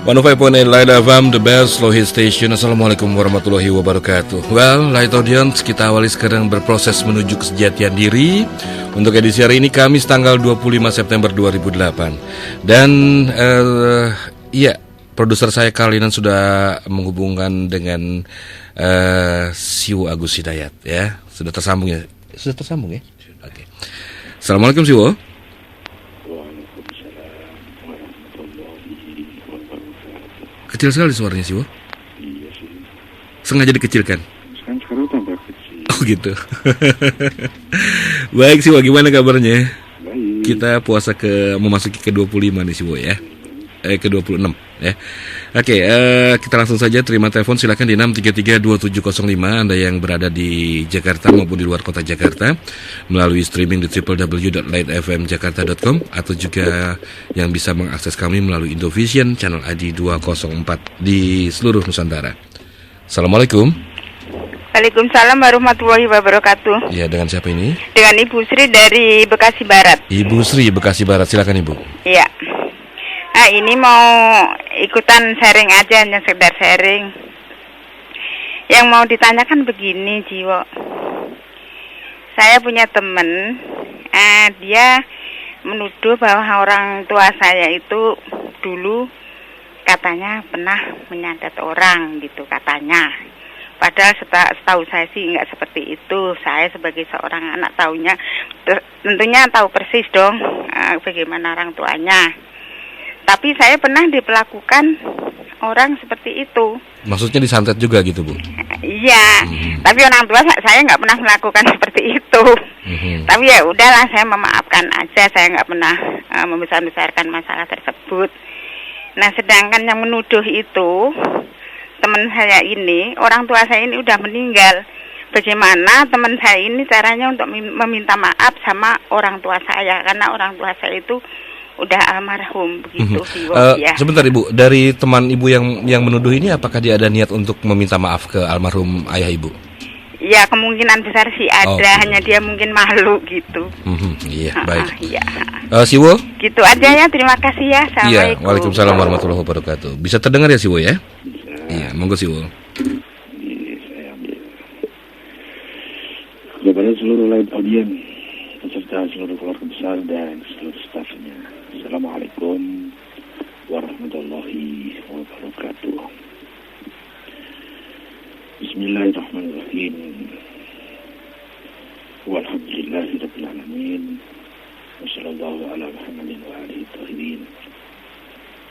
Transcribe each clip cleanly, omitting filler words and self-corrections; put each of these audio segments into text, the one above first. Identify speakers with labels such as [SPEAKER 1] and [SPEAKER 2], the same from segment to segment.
[SPEAKER 1] 105.8 Light FM, the best slow hit station. Assalamualaikum warahmatullahi wabarakatuh. Well, Light Audience, kita awali sekarang berproses menuju kesejatian diri. Untuk edisi hari ini, Kamis tanggal 25 September 2008. Dan, produser saya Kalinan sudah menghubungkan dengan Siwo Agus Hidayat, ya. Sudah tersambung ya? Sudah tersambung ya? Oke. Assalamualaikum Siwo. Kecil sekali suaranya Siwo.
[SPEAKER 2] Iya sih.
[SPEAKER 1] Sengaja dikecilkan?
[SPEAKER 2] Sekarang tambah kecil.
[SPEAKER 1] Oh gitu. Baik Siwo, gimana kabarnya?
[SPEAKER 2] Baik.
[SPEAKER 1] Kita puasa memasuki ke 25 nih Siwo ya. Ke 26 ya. Oke, kita langsung saja terima telepon, silakan di 6332705 Anda yang berada di Jakarta maupun di luar kota Jakarta melalui streaming di www.lightfmjakarta.com atau juga yang bisa mengakses kami melalui Indovision channel ID 204 di seluruh Nusantara. Assalamualaikum.
[SPEAKER 3] Waalaikumsalam warahmatullahi wabarakatuh.
[SPEAKER 1] Ya, dengan siapa ini?
[SPEAKER 3] Dengan Ibu Sri dari Bekasi Barat.
[SPEAKER 1] Ibu Sri, Bekasi Barat, silakan Ibu.
[SPEAKER 3] Iya. Ini mau ikutan sharing aja, hanya sekedar sharing. Yang mau ditanyakan begini, Jiwo. Saya punya teman, dia menuduh bahwa orang tua saya itu dulu katanya pernah menyantet orang gitu katanya. Padahal setahu saya sih nggak seperti itu. Saya sebagai seorang anak tahunya, tentunya tahu persis dong bagaimana orang tuanya. Tapi saya pernah diperlakukan orang seperti itu.
[SPEAKER 1] Maksudnya disantet juga gitu Bu?
[SPEAKER 3] Iya, tapi orang tua saya nggak pernah melakukan seperti itu. Tapi ya udahlah, saya memaafkan aja. Saya nggak pernah membesar-besarkan masalah tersebut. Nah, sedangkan yang menuduh itu teman saya ini, orang tua saya ini udah meninggal. Bagaimana teman saya ini caranya untuk meminta maaf sama orang tua saya, karena orang tua saya itu udah almarhum begitu. Ya.
[SPEAKER 1] Sebentar Ibu, dari teman Ibu yang menuduh ini, apakah dia ada niat untuk meminta maaf ke almarhum ayah Ibu?
[SPEAKER 3] Ya, kemungkinan besar sih ada, hanya dia mungkin malu gitu.
[SPEAKER 1] Iya, baik.
[SPEAKER 3] Iya.
[SPEAKER 1] Siwo?
[SPEAKER 3] Gitu aja ya, terima kasih ya. Assalamualaikum.
[SPEAKER 1] Iya, waalaikumsalam warahmatullahi wabarakatuh. Bisa terdengar ya Siwo ya? Iya, monggo Siwo.
[SPEAKER 2] Kepada seluruh Light Audience, beserta seluruh keluarga besar dan seluruh stafnya. Assalamualaikum warahmatullahi wabarakatuh. Bismillahirrahmanirrahim. Walhamdulillahirabbil alamin. Wassallallahu ala Muhammadin wa alihi thahirin.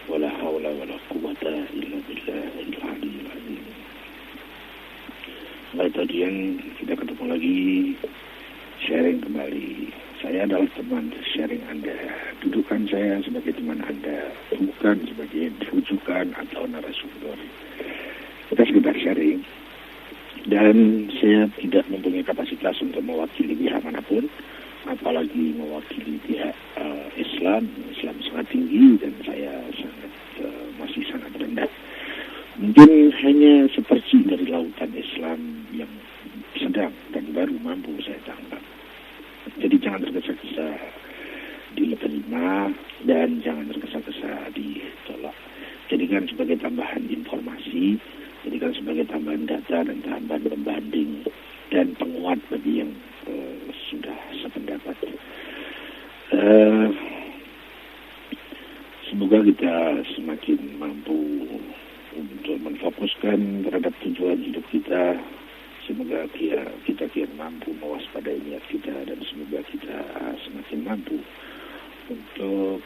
[SPEAKER 2] Wala haula wala quwwata illa billahil aliyyil azim. Baik, tadian kita ketemu lagi, sharing kembali. Saya adalah teman sharing Anda. Dudukan saya sebagai teman Anda, bukan sebagai rujukan atau narasumber. Kita sekedar sharing. Dan saya tidak mempunyai kapasitas untuk mewakili pihak manapun, apalagi mewakili pihak Islam. Islam sangat tinggi dan saya masih sangat rendah. Mungkin hanya seperti dari lautan Islam yang sedang dan baru mampu saya tangkap. Jadi jangan tergesa-gesa diterima dan jangan tergesa-gesa ditolak. Jadikan sebagai tambahan informasi, jadikan sebagai tambahan data dan tambahan pembanding dan penguat bagi yang sudah sependapat. Semoga kita semakin mampu untuk menfokuskan terhadap tujuan hidup kita. Semoga kita kian mampu mewaspadai niat kita, dan semoga kita semakin mampu untuk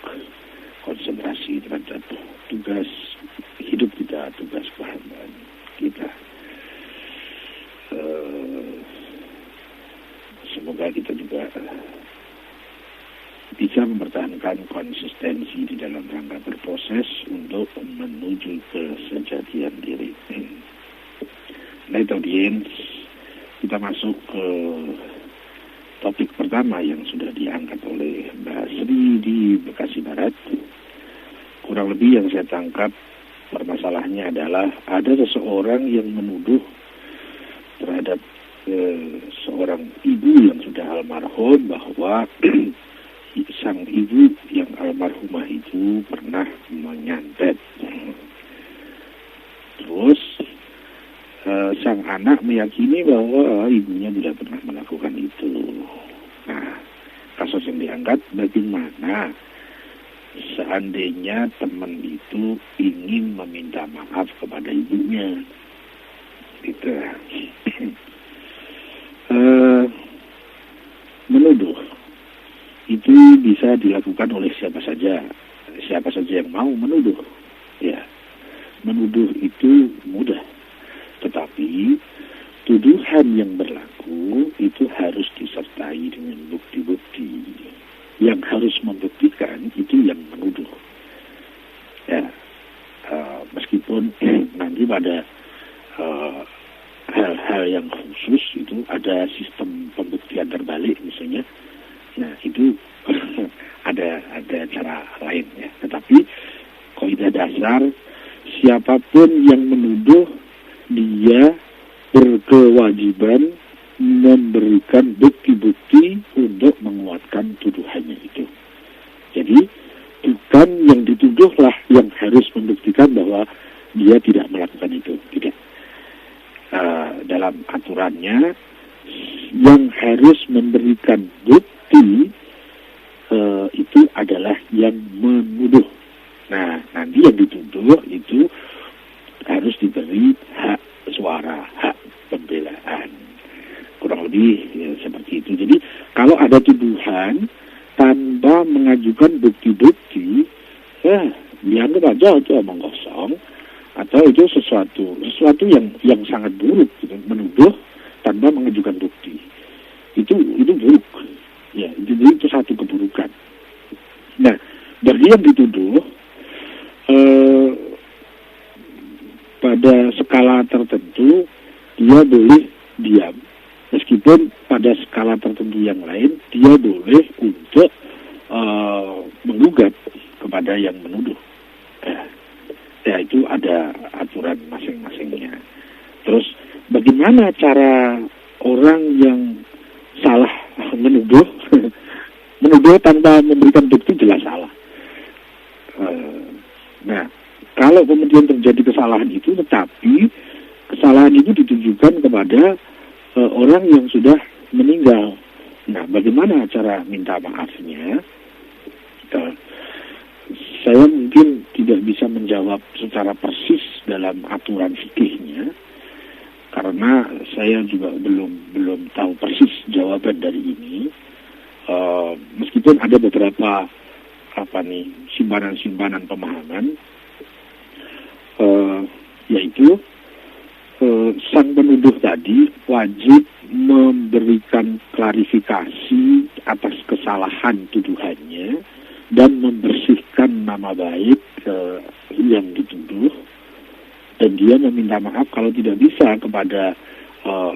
[SPEAKER 2] konsentrasi terhadap tugas hidup kita, tugas kehambaan kita. Semoga kita juga bisa mempertahankan konsistensi di dalam rangka berproses untuk menuju kesejatian diri. Light Audience, kita masuk ke topik pertama yang sudah diangkat oleh Mbak Sri di Bekasi Barat. Kurang lebih yang saya tangkap permasalahannya adalah ada seseorang yang menuduh terhadap seorang ibu yang sudah almarhum bahwa sang ibu yang almarhumah itu pernah menyantet. sang anak meyakini bahwa ibunya tidak pernah melakukan itu. Nah, kasus yang diangkat bagaimana seandainya teman itu ingin meminta maaf kepada ibunya, gitu. Menuduh itu bisa dilakukan oleh siapa saja yang mau menuduh. Ya, menuduh itu mudah, tetapi tuduhan yang berlaku itu harus disertai dengan bukti-bukti. Yang harus membuktikan itu yang menuduh. Ya, meskipun nanti pada hal-hal yang khusus itu ada sistem pembuktian terbalik misalnya. Nah, itu ada cara lain ya. Tetapi kaidah dasar siapapun yang menuduh dia berkewajiban memberikan bukti-bukti untuk menguatkan tuduhannya itu. Jadi bukan yang dituduhlah yang harus membuktikan bahwa dia tidak melakukan itu, tidak. Dalam aturannya yang harus memberikan bukti itu adalah yang menuduh. Nah, nanti yang dituduh itu harus diberi hak suara, hak pembelaan. Kurang lebih ya, seperti itu. Jadi kalau ada tuduhan tanpa mengajukan bukti-bukti, dianggap aja itu omong kosong atau itu sesuatu yang sangat buruk gitu. Menuduh tanpa mengajukan bukti. Itu buruk. Ya, itu satu keburukan. Nah, bagi yang dituduh pada skala tertentu dia boleh diam, meskipun pada skala tertentu yang lain dia boleh untuk menggugat kepada yang menuduh. Ya, itu ada aturan masing-masingnya. Terus bagaimana cara orang yang salah menuduh tanpa memberikan bukti jelas salah. Nah, kalau kemudian terjadi kesalahan itu, tetapi kesalahan itu ditujukan kepada orang yang sudah meninggal. Nah, bagaimana cara minta maafnya? Saya mungkin tidak bisa menjawab secara persis dalam aturan fikihnya, karena saya juga belum tahu persis jawaban dari ini. Meskipun ada beberapa simpanan pemahaman, yaitu sang penuduh tadi wajib memberikan klarifikasi atas kesalahan tuduhannya dan membersihkan nama baik yang dituduh, dan dia meminta maaf kalau tidak bisa kepada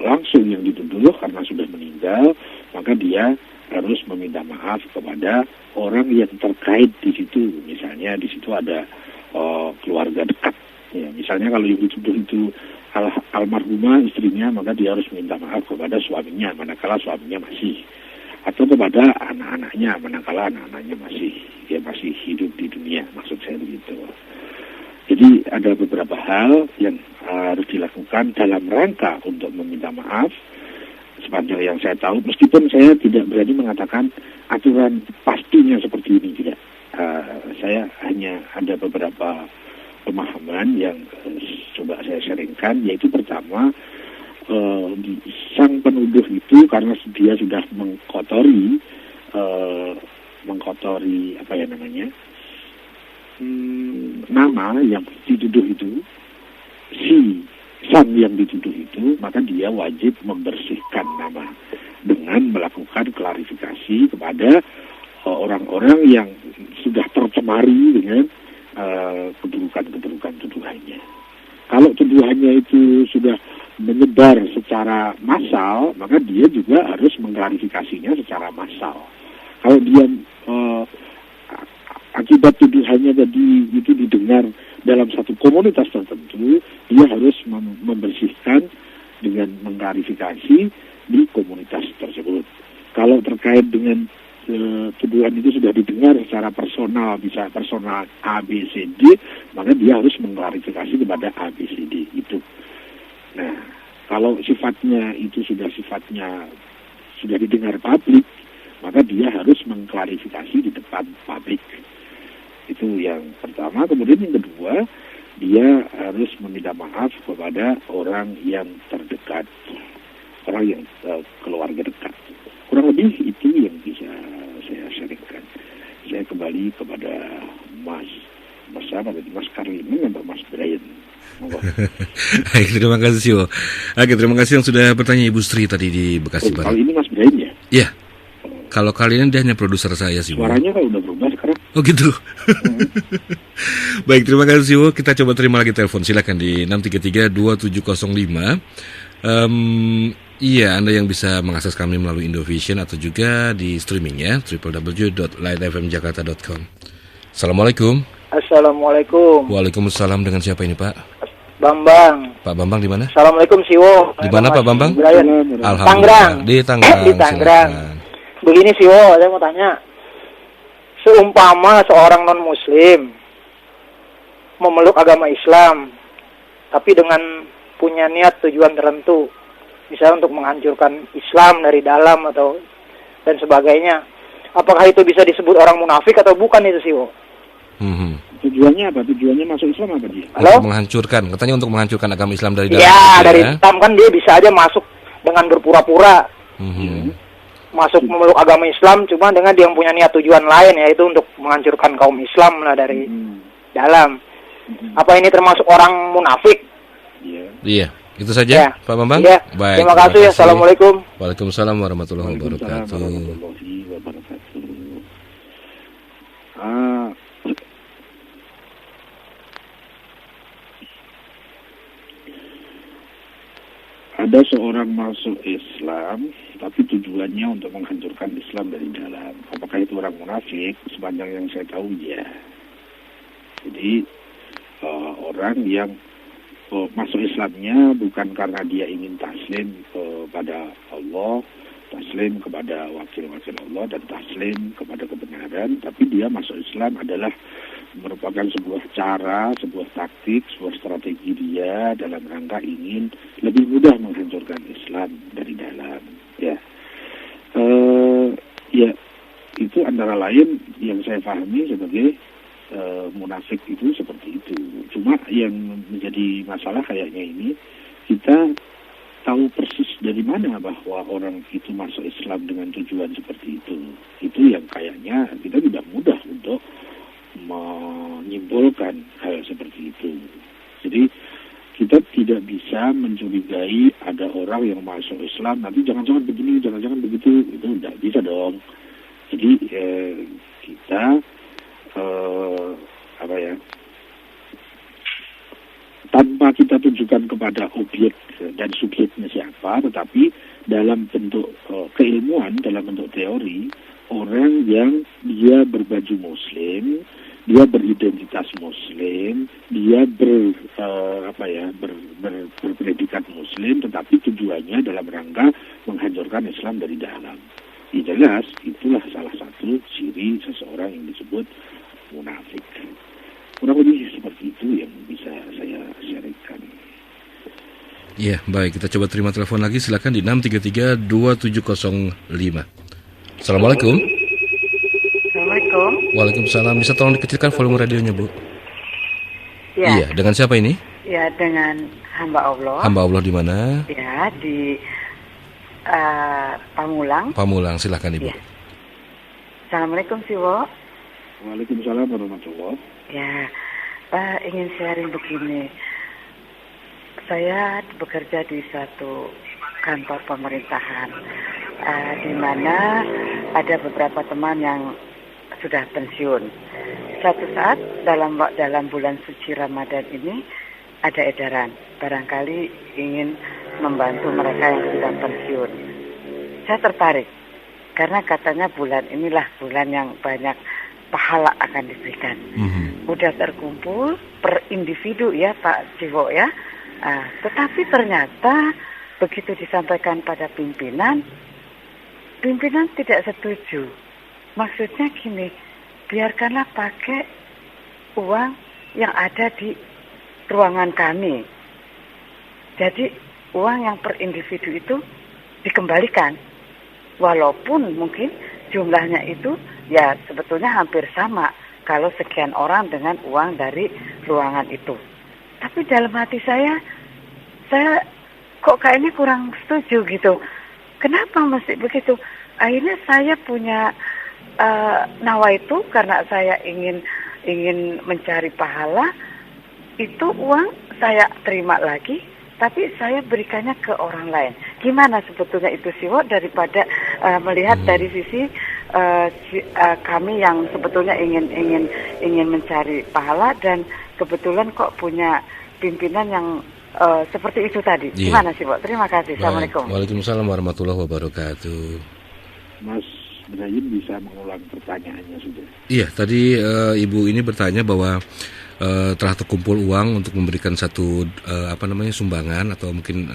[SPEAKER 2] langsung yang dituduh karena sudah meninggal, maka dia harus meminta maaf kepada orang yang terkait di situ. Misalnya di situ ada keluarga dekat. Ya, misalnya kalau yang dituduh itu almarhumah istrinya, maka dia harus minta maaf kepada suaminya manakala suaminya masih, atau kepada anak-anaknya manakala anak-anaknya masih hidup di dunia. Maksud saya begitu. Jadi ada beberapa hal yang harus dilakukan dalam rangka untuk meminta maaf. Sepanjang yang saya tahu, meskipun saya tidak berani mengatakan aturan pastinya seperti ini, tidak. Saya hanya ada beberapa pemahaman yang coba saya sharingkan, yaitu pertama, sang penuduh itu karena dia sudah mengkotori nama yang dituduh itu, sang yang dituduh itu, maka dia wajib membersihkan nama dengan melakukan klarifikasi kepada orang-orang yang sudah tercemari dengan keburukan tuduhannya. Kalau tuduhannya itu sudah menyebar secara massal, maka dia juga harus mengklarifikasinya secara massal. Kalau dia akibat tuduhannya tadi itu didengar dalam satu komunitas tertentu, dia harus membersihkan dengan mengklarifikasi di komunitas tersebut. Kalau terkait dengan tuduhan itu sudah didengar secara personal, bisa personal A, B, C, D, maka dia harus mengklarifikasi kepada A, B, C, D itu. Nah, kalau sifatnya itu sudah didengar publik, maka dia harus mengklarifikasi di depan publik. Itu yang pertama. Kemudian yang kedua, dia harus meminta maaf kepada orang yang terdekat, orang yang keluarga dekat. Kurang lebih itu yang bisa saya sharingkan. Saya kembali kepada Mas Karlimen atau Mas Brian.
[SPEAKER 1] Baik, terima kasih Siwo. Oke, terima kasih yang sudah bertanya Ibu Sri tadi di Bekasi Barat.
[SPEAKER 2] Kali ini Mas Brian ya?
[SPEAKER 1] Iya. Kalau kali ini dia hanya produser saya sih.
[SPEAKER 2] Suaranya kan udah berubah sekarang.
[SPEAKER 1] Oh gitu. Baik, terima kasih Siwo. Kita coba terima lagi telepon. Silakan di 633-2705. Iya, Anda yang bisa mengakses kami melalui Indovision atau juga di streaming ya, www.lightfmjakarta.com. Assalamualaikum.
[SPEAKER 4] Assalamualaikum.
[SPEAKER 1] Waalaikumsalam, dengan siapa ini Pak?
[SPEAKER 4] Bambang.
[SPEAKER 1] Pak Bambang di mana?
[SPEAKER 4] Assalamualaikum Siwo.
[SPEAKER 1] Di mana Pak Bambang?
[SPEAKER 4] Alhamdulillah.
[SPEAKER 1] Tangerang. Di Tangerang.
[SPEAKER 4] Di Tangerang. Begini Siwo, saya mau tanya. Seumpama seorang non-muslim memeluk agama Islam, tapi dengan punya niat tujuan tertentu, misalnya untuk menghancurkan Islam dari dalam atau dan sebagainya, apakah itu bisa disebut orang munafik atau bukan itu Siwo?
[SPEAKER 2] Tujuannya apa? Tujuannya masuk Islam apa dia?
[SPEAKER 1] Untuk menghancurkan, katanya untuk menghancurkan agama Islam dari dalam.
[SPEAKER 4] Ya, dari Islam kan dia bisa aja masuk dengan berpura-pura. Masuk memeluk agama Islam, cuma dengan dia yang punya niat tujuan lain, yaitu untuk menghancurkan kaum Islam lah dari dalam. Apa ini termasuk orang munafik?
[SPEAKER 1] Iya, itu saja Pak Bambang.
[SPEAKER 4] Iya.
[SPEAKER 1] Baik,
[SPEAKER 4] terima kasih. Assalamualaikum.
[SPEAKER 1] Waalaikumsalam warahmatullahi wabarakatuh.
[SPEAKER 2] Ada seorang masuk Islam, tapi tujuannya untuk menghancurkan Islam dari dalam. Apakah itu orang munafik? Sepanjang yang saya tahu, ya. Jadi, orang yang masuk Islamnya bukan karena dia ingin taslim kepada Allah, taslim kepada wakil-wakil Allah, dan taslim kepada kebenaran, tapi dia masuk Islam adalah merupakan sebuah cara, sebuah taktik, sebuah strategi dia dalam rangka ingin lebih mudah menghancurkan Islam dari dalam. Ya, ya itu antara lain yang saya pahami sebagai munafik itu seperti itu. Cuma yang menjadi masalah kayaknya ini, kita tahu persis dari mana bahwa orang itu masuk Islam dengan tujuan seperti itu. Itu yang kayaknya kita tidak mudah untuk menyimpulkan hal seperti itu. Jadi kita tidak bisa mencurigai ada orang yang masuk Islam nanti jangan-jangan begini, jangan-jangan begitu. Itu tidak bisa dong. Jadi kita tanpa kita tunjukkan kepada objek dan subjeknya siapa, tetapi dalam bentuk keilmuan, dalam bentuk teori, orang yang dia berbaju Muslim, dia beridentitas Muslim, dia berpredikat Muslim, tetapi tujuannya dalam rangka menghancurkan Islam dari dalam. Ya jelas, itulah salah satu ciri seseorang yang disebut munafik. Kurang lebih seperti itu yang bisa saya sharingkan.
[SPEAKER 1] Iya, baik. Kita coba terima telepon lagi. Silakan di 633-2705. Assalamualaikum.
[SPEAKER 3] Assalamualaikum.
[SPEAKER 1] Waalaikumsalam. Bisa tolong dikecilkan volume radionya, Bu?
[SPEAKER 3] Ya.
[SPEAKER 1] Iya, dengan siapa ini?
[SPEAKER 3] Ya, dengan hamba Allah.
[SPEAKER 1] Hamba Allah di mana?
[SPEAKER 3] Ya, di Pamulang.
[SPEAKER 1] Pamulang, silakan Ibu.
[SPEAKER 3] Ya. Assalamualaikum Siwo.
[SPEAKER 2] Waalaikumsalam warahmatullahi.
[SPEAKER 3] Ya, ingin sharing begini. Saya bekerja di satu kantor pemerintahan, di mana ada beberapa teman yang sudah pensiun. Suatu saat dalam bulan suci Ramadan ini ada edaran, barangkali ingin membantu mereka yang sudah pensiun. Saya tertarik karena katanya bulan inilah bulan yang banyak pahala akan diberikan. Udah terkumpul per individu ya Pak Jiwo ya. Tetapi ternyata begitu disampaikan pada pimpinan tidak setuju. Maksudnya gini, biarkanlah pakai uang yang ada di ruangan kami. Jadi
[SPEAKER 5] uang yang per individu itu dikembalikan. Walaupun mungkin jumlahnya itu ya sebetulnya hampir sama kalau sekian orang dengan uang dari ruangan itu. Tapi dalam hati saya kok kayaknya kurang setuju gitu. Kenapa mesti begitu? Akhirnya saya punya nawa itu karena saya ingin mencari pahala, itu uang saya terima lagi, tapi saya berikannya ke orang lain. Gimana sebetulnya itu sih, Wo, daripada melihat dari sisi kami yang sebetulnya ingin mencari pahala dan kebetulan kok punya pimpinan yang seperti itu tadi. Gimana sih, Wo? Terima kasih. Assalamualaikum.
[SPEAKER 1] Waalaikumsalam warahmatullahi wabarakatuh.
[SPEAKER 2] Mas Ibrahim bisa mengulang pertanyaannya sudah.
[SPEAKER 1] Iya, tadi Ibu ini bertanya bahwa telah terkumpul uang untuk memberikan satu sumbangan atau mungkin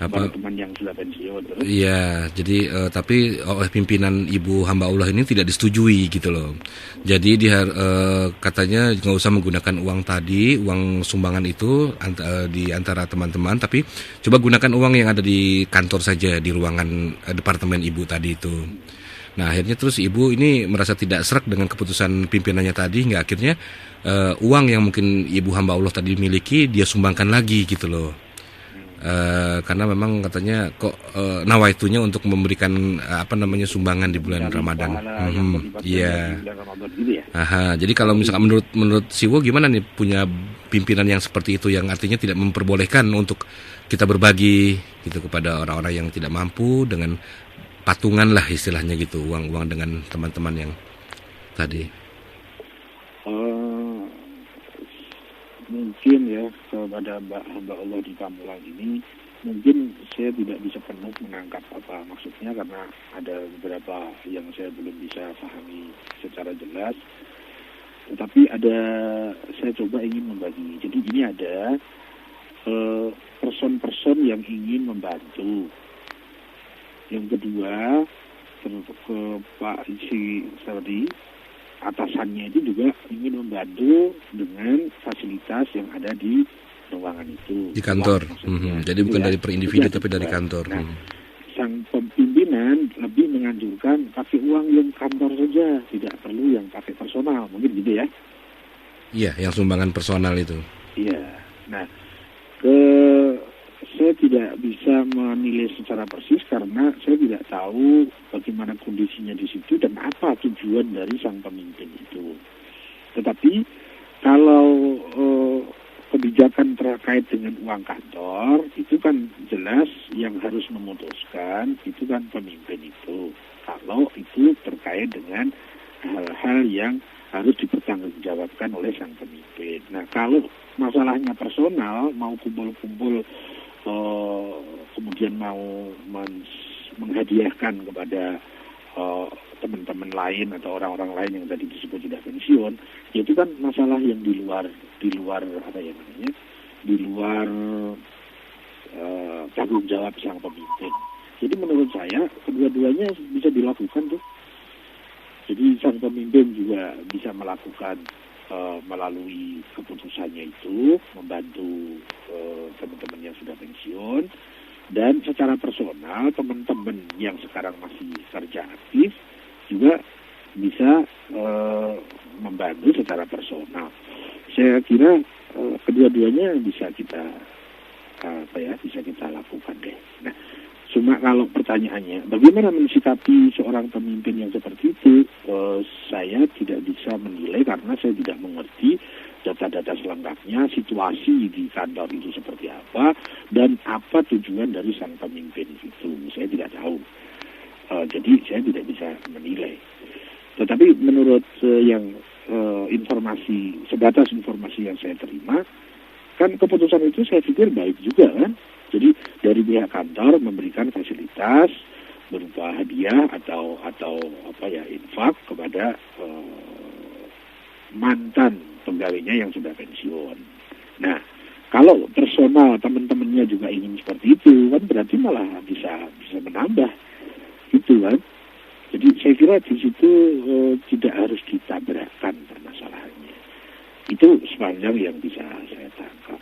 [SPEAKER 2] teman yang sudah pensiun.
[SPEAKER 1] Iya, jadi tapi oleh pimpinan Ibu hamba Allah ini tidak disetujui gitu loh. Jadi katanya nggak usah menggunakan uang tadi, uang sumbangan itu di antara teman-teman, tapi coba gunakan uang yang ada di kantor saja, di ruangan departemen Ibu tadi itu. Nah, akhirnya terus Ibu ini merasa tidak sreg dengan keputusan pimpinannya tadi, hingga akhirnya uang yang mungkin Ibu hamba Allah tadi miliki dia sumbangkan lagi gitu loh. Karena memang katanya kok nawaitunya untuk memberikan sumbangan di bulan Ramadan. Iya. Aha, jadi kalau misalkan menurut Siwo gimana nih punya pimpinan yang seperti itu yang artinya tidak memperbolehkan untuk kita berbagi gitu kepada orang-orang yang tidak mampu dengan patungan lah istilahnya gitu, uang dengan teman-teman yang tadi.
[SPEAKER 2] Mungkin ya kepada hamba Allah di Pamulang ini mungkin saya tidak bisa penuh menangkap apa maksudnya karena ada beberapa yang saya belum bisa pahami secara jelas. Tetapi saya coba ingin membagi. Jadi ini ada person-person yang ingin membantu. Yang kedua ke Pak tadi atasannya itu juga ingin membantu dengan fasilitas yang ada di ruangan itu.
[SPEAKER 1] Di kantor. Jadi bukan dari per individu tapi dari kantor.
[SPEAKER 2] Nah, sang pimpinan lebih menganjurkan pakai uang yang kantor saja, tidak perlu yang pakai personal, mungkin gitu ya?
[SPEAKER 1] Iya, yang sumbangan personal itu.
[SPEAKER 2] Iya. Nah, saya tidak bisa menilai secara persis karena saya tidak tahu bagaimana kondisinya di situ dan apa tujuan dari sang pemimpin itu. Tetapi kalau kebijakan terkait dengan uang kantor itu kan jelas yang harus memutuskan itu kan pemimpin itu. Kalau itu terkait dengan hal-hal yang harus dipertanggungjawabkan oleh sang pemimpin. Nah, kalau masalahnya personal, mau kumpul-kumpul kemudian mau menghadiahkan kepada teman-teman lain atau orang-orang lain yang tadi disebut sudah pensiun, itu kan masalah yang di luar tanggung jawab sang pemimpin. Jadi menurut saya kedua-duanya bisa dilakukan tuh. Jadi sang pemimpin juga bisa melakukan melalui keputusannya itu membantu teman-teman yang sudah pensiun, dan secara personal teman-teman yang sekarang masih kerja aktif juga bisa membantu secara personal. Saya kira kedua-duanya bisa kita lakukan deh. Nah, cuma kalau pertanyaannya bagaimana mensikapi seorang pemimpin yang seperti itu, saya tidak bisa menilai karena saya tidak mengerti data-data selengkapnya, situasi di kantor itu seperti apa, dan apa tujuan dari sang pemimpin itu. Saya tidak tahu. Jadi saya tidak bisa menilai. Tetapi menurut sebatas informasi yang saya terima, kan keputusan itu saya pikir baik juga kan. Jadi dari pihak kantor memberikan fasilitas berupa hadiah atau infak kepada mantan pegawainya yang sudah pensiun. Nah, kalau personal teman-temannya juga ingin seperti itu, kan berarti malah bisa menambah, gitu kan? Jadi saya kira di situ tidak harus ditabrakkan permasalahannya. Itu sepanjang yang bisa saya tangkap.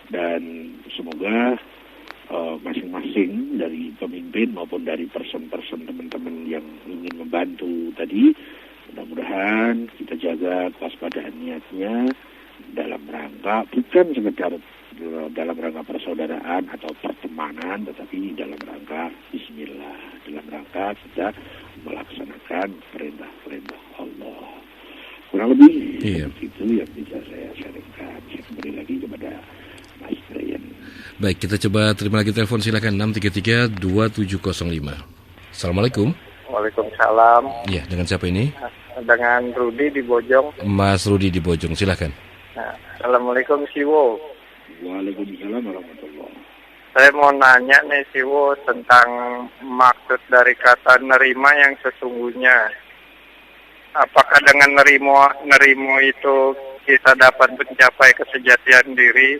[SPEAKER 2] Dan semoga masing-masing dari pemimpin maupun dari person-person teman-teman yang ingin membantu tadi. Mudah-mudahan kita jaga kewaspadaan niatnya dalam rangka bukan sekedar dalam rangka persaudaraan atau pertemanan, tetapi dalam rangka bismillah, dalam rangka kita melaksanakan perintah-perintah Allah. Kurang lebih itu yang bisa saya sharingkan. Saya kembali lagi kepada Mas Brian.
[SPEAKER 1] Baik, kita coba terima lagi telepon, silakan 633-2705. Assalamualaikum.
[SPEAKER 6] Waalaikumsalam.
[SPEAKER 1] Iya, dengan siapa ini?
[SPEAKER 6] Dengan Rudi di Bojong.
[SPEAKER 1] Mas Rudi di Bojong, silakan.
[SPEAKER 6] Nah, Assalamualaikum Siwo.
[SPEAKER 2] Waalaikumsalam warahmatullahi.
[SPEAKER 6] Saya mau nanya nih Siwo tentang maksud dari kata nerima yang sesungguhnya. Apakah dengan nerimo itu kita dapat mencapai kesejatian diri?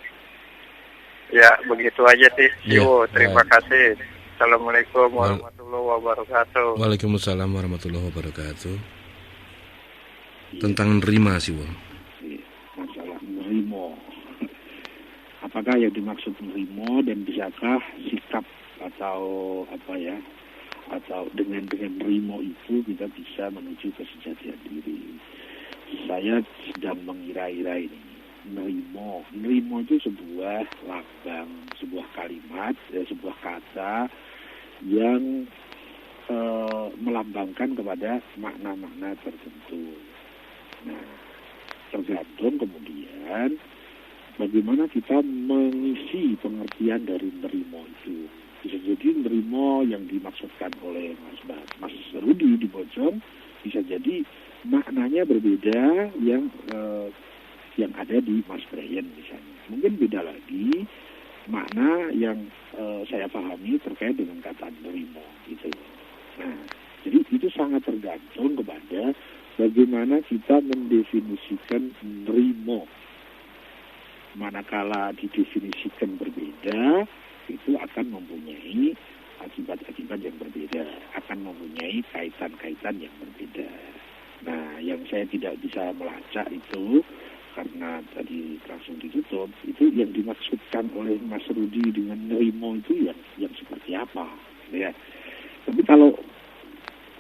[SPEAKER 6] Ya, begitu aja sih Siwo. Terima kasih. Assalamualaikum warahmatullahi wabarakatuh.
[SPEAKER 1] Waalaikumsalam warahmatullahi wabarakatuh. Tentang nerima Siwo.
[SPEAKER 2] Masalah nerimo. Apakah yang dimaksud nerimo dan bisakah sikap atau atau dengan nerimo itu kita bisa menuju kesejatian diri? Saya sedang mengira-ira ini. Nerimo itu sebuah lambang, sebuah kalimat, sebuah kata yang melambangkan kepada makna-makna tertentu. Nah, tergantung kemudian bagaimana kita mengisi pengertian dari nerimo itu. Bisa jadi nerimo yang dimaksudkan oleh Mas Rudi di Bojong bisa jadi maknanya berbeda yang ada di Mas Brian misalnya. Mungkin beda lagi makna yang saya pahami terkait dengan kata nerimo gitu. Nah, jadi itu sangat tergantung kepada bagaimana kita mendefinisikan nerimo. Manakala didefinisikan berbeda, itu akan mempunyai akibat-akibat yang berbeda, akan mempunyai kaitan-kaitan yang berbeda. Nah, yang saya tidak bisa melacak itu, karena tadi langsung ditutup, itu yang dimaksudkan oleh Mas Rudi dengan nerimo itu yang seperti apa, ya. Tapi kalau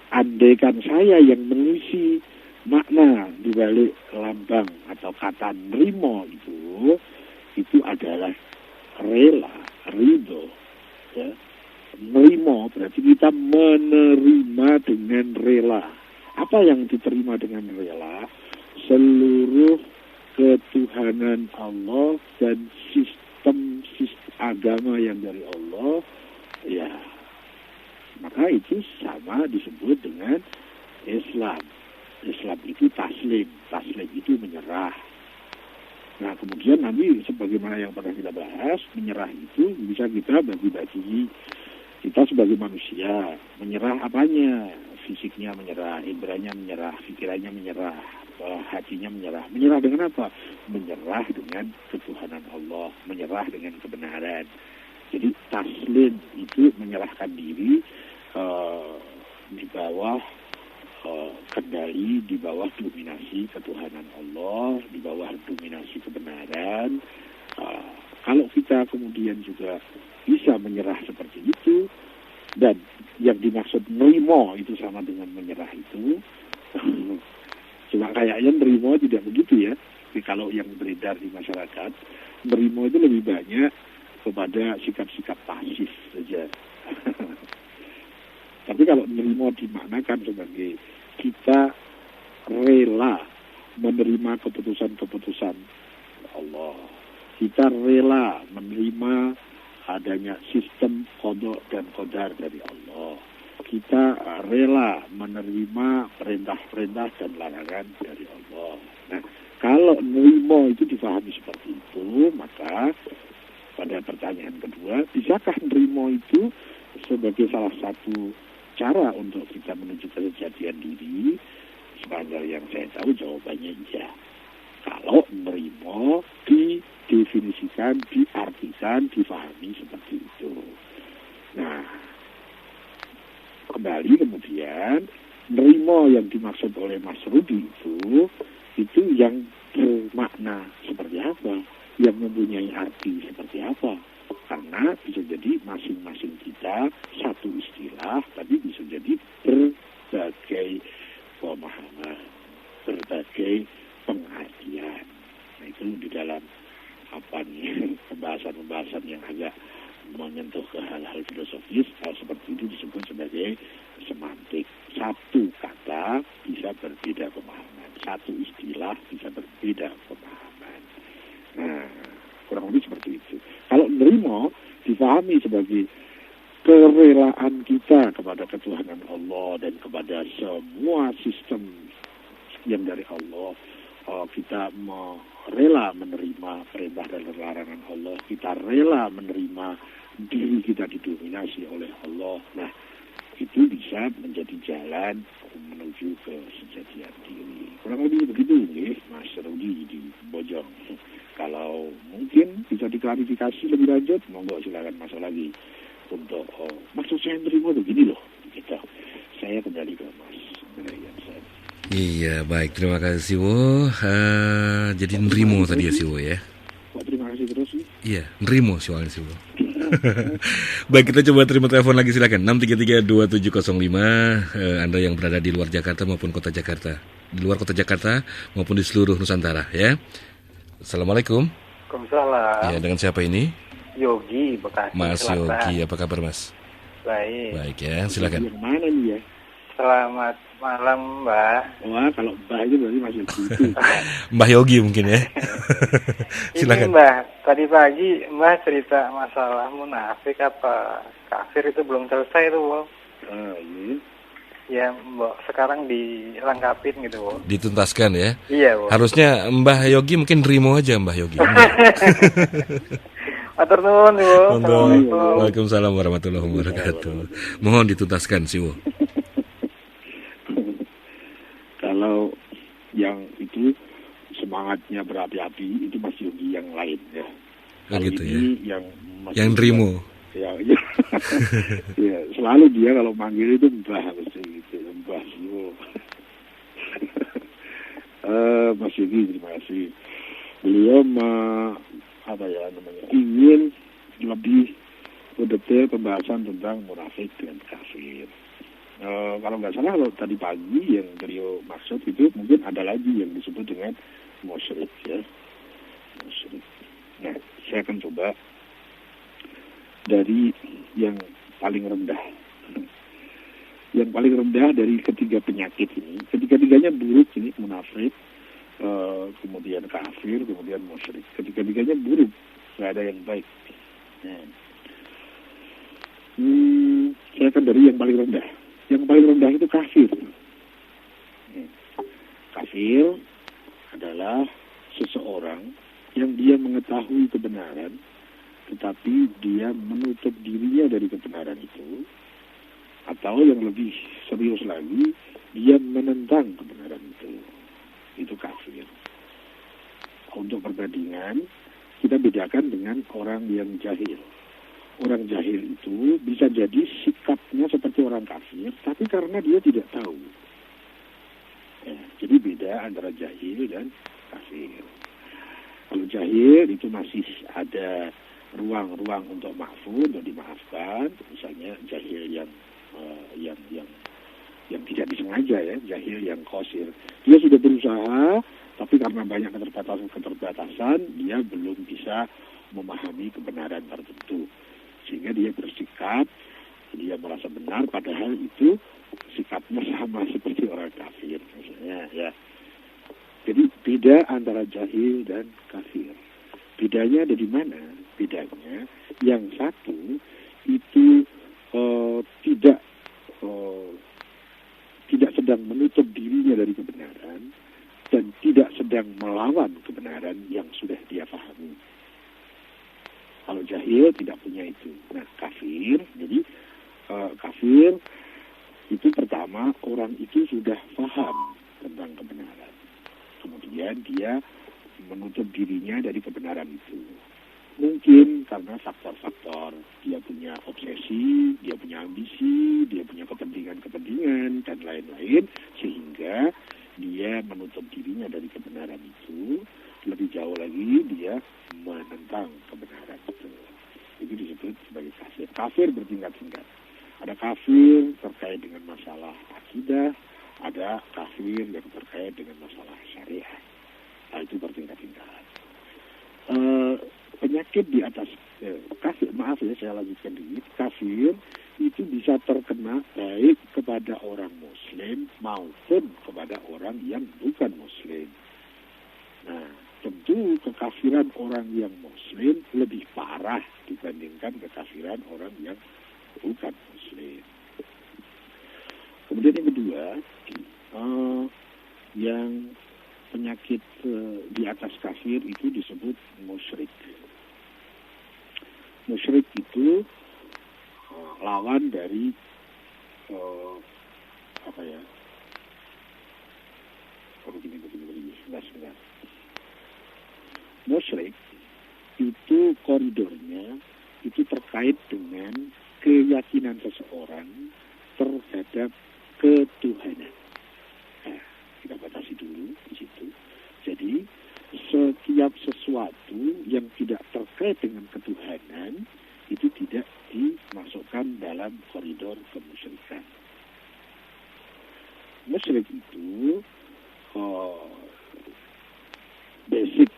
[SPEAKER 2] andaikan saya yang mengisi makna di balik lambang atau kata nerimo itu adalah rela, ridho, ya. Nerimo berarti kita menerima dengan rela. Apa yang diterima dengan rela? Seluruh ketuhanan Allah dan sistem agama yang dari Allah, ya. Maka itu sama disebut dengan Islam. Islam itu taslim itu menyerah. Nah, kemudian nanti sebagaimana yang pernah kita bahas, menyerah itu bisa kita bagi-bagi. Kita sebagai manusia, menyerah apanya? Fisiknya menyerah, indranya menyerah, pikirannya menyerah, hatinya menyerah. Menyerah dengan apa? Menyerah dengan ketuhanan Allah, menyerah dengan kebenaran. Jadi taslim itu menyerahkan diri di bawah kendali, di bawah dominasi ketuhanan Allah, di bawah dominasi kebenaran. Kalau kita kemudian juga bisa menyerah seperti itu, dan yang dimaksud nerimo itu sama dengan menyerah itu, cuma kayaknya nerimo tidak begitu ya. Tapi kalau yang beredar di masyarakat, nerimo itu lebih banyak kepada sikap-sikap pasif saja. Tapi kalau nerimo dimaknakan sebagai kita rela menerima keputusan-keputusan Allah. Kita rela menerima adanya sistem qada dan qadar dari Allah. Kita rela menerima perintah-perintah dan larangan dari Allah. Nah, kalau nerimo itu difahami seperti itu, maka pada pertanyaan kedua, bisakah nerimo itu sebagai salah satu cara untuk kita menuju kesejatian diri? Sepanjang yang saya tahu jawabannya iya. Kalau nerimo didefinisikan, diartikan, difahami seperti itu. Nah, kembali kemudian nerimo yang dimaksud oleh Mas Rudi itu yang bermakna seperti apa, yang mempunyai arti seperti apa. Karena bisa jadi masing-masing kita satu istilah, tapi bisa jadi berbagai pemahaman, berbagai pengertian. Nah, itu di dalam pembahasan-pembahasan yang agak menyentuh ke hal-hal filosofis, hal seperti itu disebut sebagai semantik. Satu kata bisa berbeda pemahaman, satu istilah bisa berbeda pemahaman. Nah, kurang lebih seperti itu. Kalau nerimo dipahami sebagai kerelaan kita kepada ketuhanan Allah dan kepada semua sistem yang dari Allah. Kita rela menerima perintah dan larangan Allah, kita rela menerima diri kita didominasi oleh Allah. Nah, itu bisa menjadi jalan menuju ke sejatian diri. Kurang lebih begitu nih, Mas Rudi di Bojong. Kalau mungkin bisa diklarifikasi lebih lanjut, monggo silakan masuk lagi untuk maksud saya menerima begini loh, gitu. Saya kembali ke Mas Brian.
[SPEAKER 1] Iya, baik. Terima kasih, Siwo. Jadi nerimo tadi ya, Siwo ya.
[SPEAKER 2] Terima kasih terus sih.
[SPEAKER 1] Iya, nerimo soalnya, Siwo. Baik, kita coba terima telepon lagi, silakan. 6332705. Anda yang berada di luar Jakarta maupun kota Jakarta. Di luar kota Jakarta maupun di seluruh Nusantara ya. Assalamualaikum.
[SPEAKER 6] Waalaikumsalam.
[SPEAKER 1] Ya, dengan siapa ini?
[SPEAKER 6] Yogi, Bekasi.
[SPEAKER 1] Mas
[SPEAKER 6] Selatan.
[SPEAKER 1] Yogi, apa kabar, Mas?
[SPEAKER 6] Baik.
[SPEAKER 1] Baik ya, silakan.
[SPEAKER 2] Yang mana nih ya?
[SPEAKER 6] Selamat malam, Mbak.
[SPEAKER 2] Wah, kalau Mbah itu berarti masih gitu.
[SPEAKER 1] Mbah Yogi mungkin ya. Silakan.
[SPEAKER 6] Ini Mbak, tadi pagi Mbak cerita masalah munafik apa kafir itu belum selesai tuh, Bu.
[SPEAKER 2] Ini.
[SPEAKER 6] Ya, Mbak, sekarang dilengkapin gitu, Bu.
[SPEAKER 1] Dituntaskan ya.
[SPEAKER 6] Iya, Bu.
[SPEAKER 1] Harusnya Mbah Yogi mungkin nerimo aja, Mbah Yogi.
[SPEAKER 6] Atur nuwun, Bu. Assalamualaikum.
[SPEAKER 1] Waalaikumsalam warahmatullahi wabarakatuh. Mohon dituntaskan, Siwo.
[SPEAKER 2] Kalau yang itu semangatnya berapi-api itu Mas Yogi yang lain ya. Kalau
[SPEAKER 1] gitu
[SPEAKER 2] ini
[SPEAKER 1] ya.
[SPEAKER 2] yang
[SPEAKER 1] nerimo.
[SPEAKER 2] Ya, ya, selalu dia kalau manggil itu Mbah mesti gitu, Mbah Siwo. Mas Yogi terima kasih. Beliau ingin lebih mendetail pembahasan tentang munafik dan kafir. Kalau nggak salah kalau tadi pagi yang beliau maksud itu mungkin ada lagi yang disebut dengan musyrik ya. Musyrik. Nah, saya akan coba dari yang paling rendah. Yang paling rendah dari ketiga penyakit ini, ketiga-tiganya buruk ini, munafik, kemudian kafir, kemudian musyrik. Ketiga-tiganya buruk, nggak ada yang baik. Nah. Saya akan dari yang paling rendah. Yang paling rendah itu kafir. Kafir adalah seseorang yang dia mengetahui kebenaran, tetapi dia menutup dirinya dari kebenaran itu, atau yang lebih serius lagi, dia menentang kebenaran itu. Itu kafir. Untuk perbandingan, kita bedakan dengan orang yang jahil. Orang jahil itu bisa jadi sikapnya seperti orang kafir, tapi karena dia tidak tahu. Ya, jadi beda antara jahil dan kafir. Kalau jahil itu masih ada ruang-ruang untuk maafun, untuk dimaafkan. Misalnya jahil yang tidak disengaja ya, jahil yang qasir. Dia sudah berusaha, tapi karena banyak keterbatasan, dia belum bisa memahami kebenaran tertentu. Sehingga dia bersikap, dia merasa benar, padahal itu sikapnya sama seperti orang kafir, misalnya ya. Jadi beda antara jahil dan kafir. Bedanya ada di mana? Bedanya yang satu itu tidak sedang menutup dirinya dari kebenaran dan tidak sedang melawan kebenaran yang sudah dia pahami. Kalau jahil tidak punya itu. Nah, kafir, jadi kafir itu pertama orang itu sudah paham tentang kebenaran. Kemudian dia menutup dirinya dari kebenaran itu. Mungkin karena faktor-faktor, dia punya obsesi, dia punya ambisi, dia punya kepentingan-kepentingan, dan lain-lain, sehingga dia menutup dirinya dari kebenaran itu. Lebih jauh lagi, dia menentang kebenaran itu. Itu kafir bertingkat-tingkat. Ada kafir terkait dengan masalah akidah, ada kafir yang terkait dengan masalah syariah. Nah, itu bertingkat-tingkat. Penyakit di atas kafir, maaf ya saya lanjutkan dikit, kafir itu bisa terkena baik kepada orang muslim maupun kepada orang yang bukan muslim. Nah, tentu kekafiran orang yang muslim lebih parah dibandingkan kekafiran orang yang bukan muslim. Kemudian yang kedua, yang penyakit di atas kafir itu disebut musyrik. Musyrik itu lawan dari sebentar. Musyrik itu koridornya itu terkait dengan keyakinan seseorang terhadap ketuhanan. Nah, kita batasi dulu di situ. Jadi setiap sesuatu yang tidak terkait dengan ketuhanan itu tidak dimasukkan dalam koridor kemusyrikan. Musyrik itu basic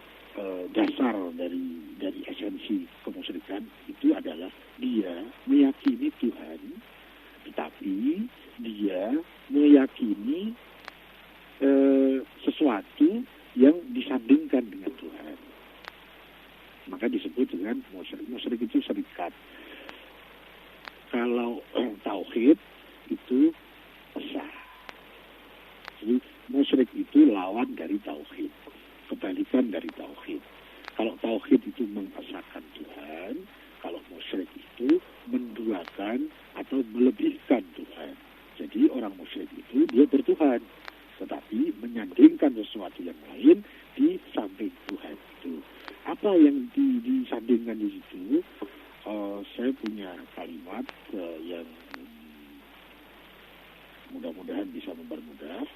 [SPEAKER 2] dasar dari esensi kemusyrikan itu adalah dia meyakini Tuhan, tetapi dia meyakini sesuatu yang disandingkan dengan Tuhan. Maka disebut dengan musyrik. Musyrik itu syirikat. Kalau tauhid itu sah. Jadi musyrik itu lawan dari tauhid, kebalikan dari tauhid. Kalau tauhid itu mengesahkan Tuhan, kalau musyrik itu menduakan atau melebihkan Tuhan. Jadi orang musyrik itu dia bertuhan, tetapi menyandingkan sesuatu yang lain di samping Tuhan itu. Apa yang disandingkan di situ? Saya punya kalimat yang mudah-mudahan bisa mempermudah.